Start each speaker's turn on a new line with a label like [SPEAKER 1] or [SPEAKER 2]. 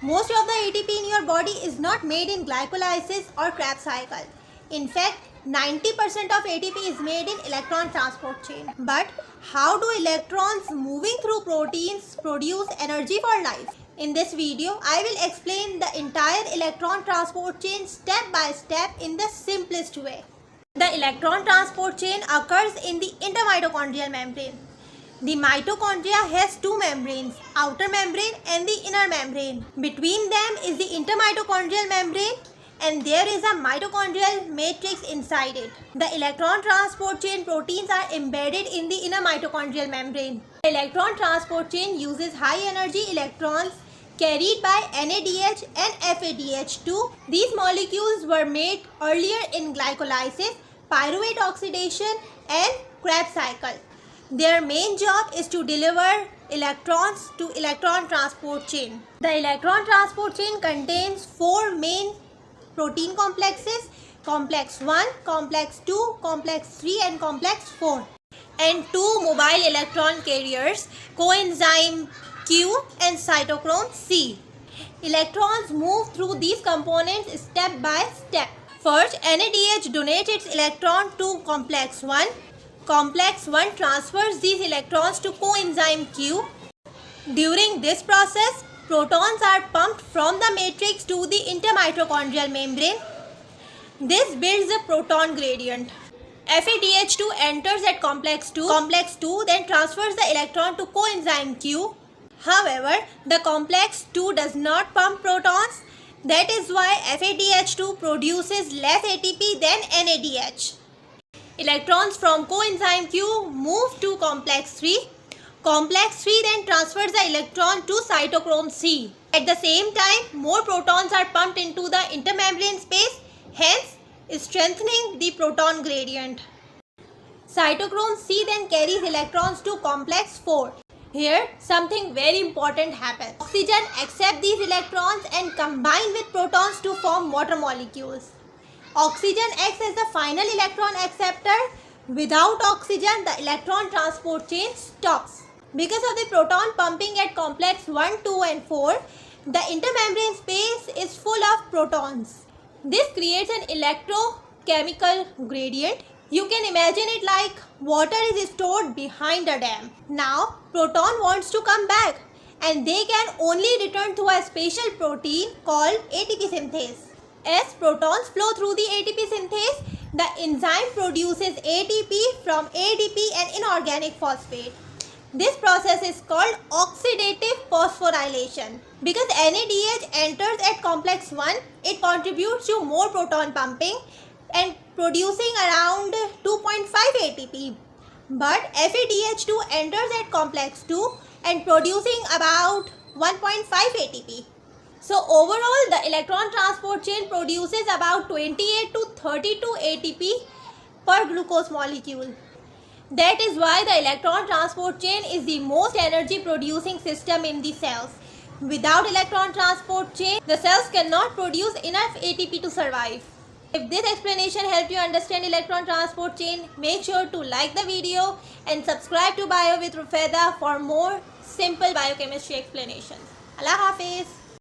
[SPEAKER 1] Most of the ATP in your body is not made in glycolysis or Krebs cycle. In fact, 90% of ATP is made in electron transport chain. But how do electrons moving through proteins produce energy for life? In this video, I will explain the entire electron transport chain step by step in the simplest way. The electron transport chain occurs in the intermitochondrial membrane. The mitochondria has two membranes, outer membrane and the inner membrane. Between them is the intermitochondrial membrane and there is a mitochondrial matrix inside it. The electron transport chain proteins are embedded in the inner mitochondrial membrane. The electron transport chain uses high energy electrons carried by NADH and FADH2. These molecules were made earlier in glycolysis, pyruvate oxidation and Krebs cycle. Their main job is to deliver electrons to electron transport chain. The electron transport chain contains four main protein complexes: complex 1, complex 2, complex 3 and complex 4, and two mobile electron carriers, coenzyme Q and cytochrome C. Electrons move through these components step by step. First, NADH donates its electron to complex 1. Complex 1 transfers these electrons to coenzyme Q. During this process, protons are pumped from the matrix to the intermitochondrial membrane. This builds a proton gradient. FADH2 enters at complex 2. Complex 2 then transfers the electron to coenzyme Q. However, the complex 2 does not pump protons. That is why FADH2 produces less ATP than NADH. Electrons from coenzyme Q move to complex 3. Complex 3 then transfers the electron to cytochrome C. At the same time, more protons are pumped into the intermembrane space, hence strengthening the proton gradient. Cytochrome C then carries electrons to complex 4. Here, something very important happens. Oxygen accepts these electrons and combine with protons to form water molecules. Oxygen acts as the final electron acceptor. Without oxygen, the electron transport chain stops. Because of the proton pumping at complex 1, 2 and 4, the intermembrane space is full of protons. This creates an electrochemical gradient. You can imagine it like water is stored behind a dam. Now, proton wants to come back and they can only return through a special protein called ATP synthase. As protons flow through the ATP synthase, the enzyme produces ATP from ADP and inorganic phosphate. This process is called oxidative phosphorylation. Because NADH enters at complex 1, it contributes to more proton pumping and producing around 2.5 ATP. But FADH2 enters at complex 2 and producing about 1.5 ATP. So overall, the electron transport chain produces about 28 to 32 ATP per glucose molecule. That is why the electron transport chain is the most energy producing system in the cells. Without electron transport chain, the cells cannot produce enough ATP to survive. If this explanation helped you understand electron transport chain, make sure to like the video and subscribe to Bio with Rufeda for more simple biochemistry explanations. Allah Hafiz.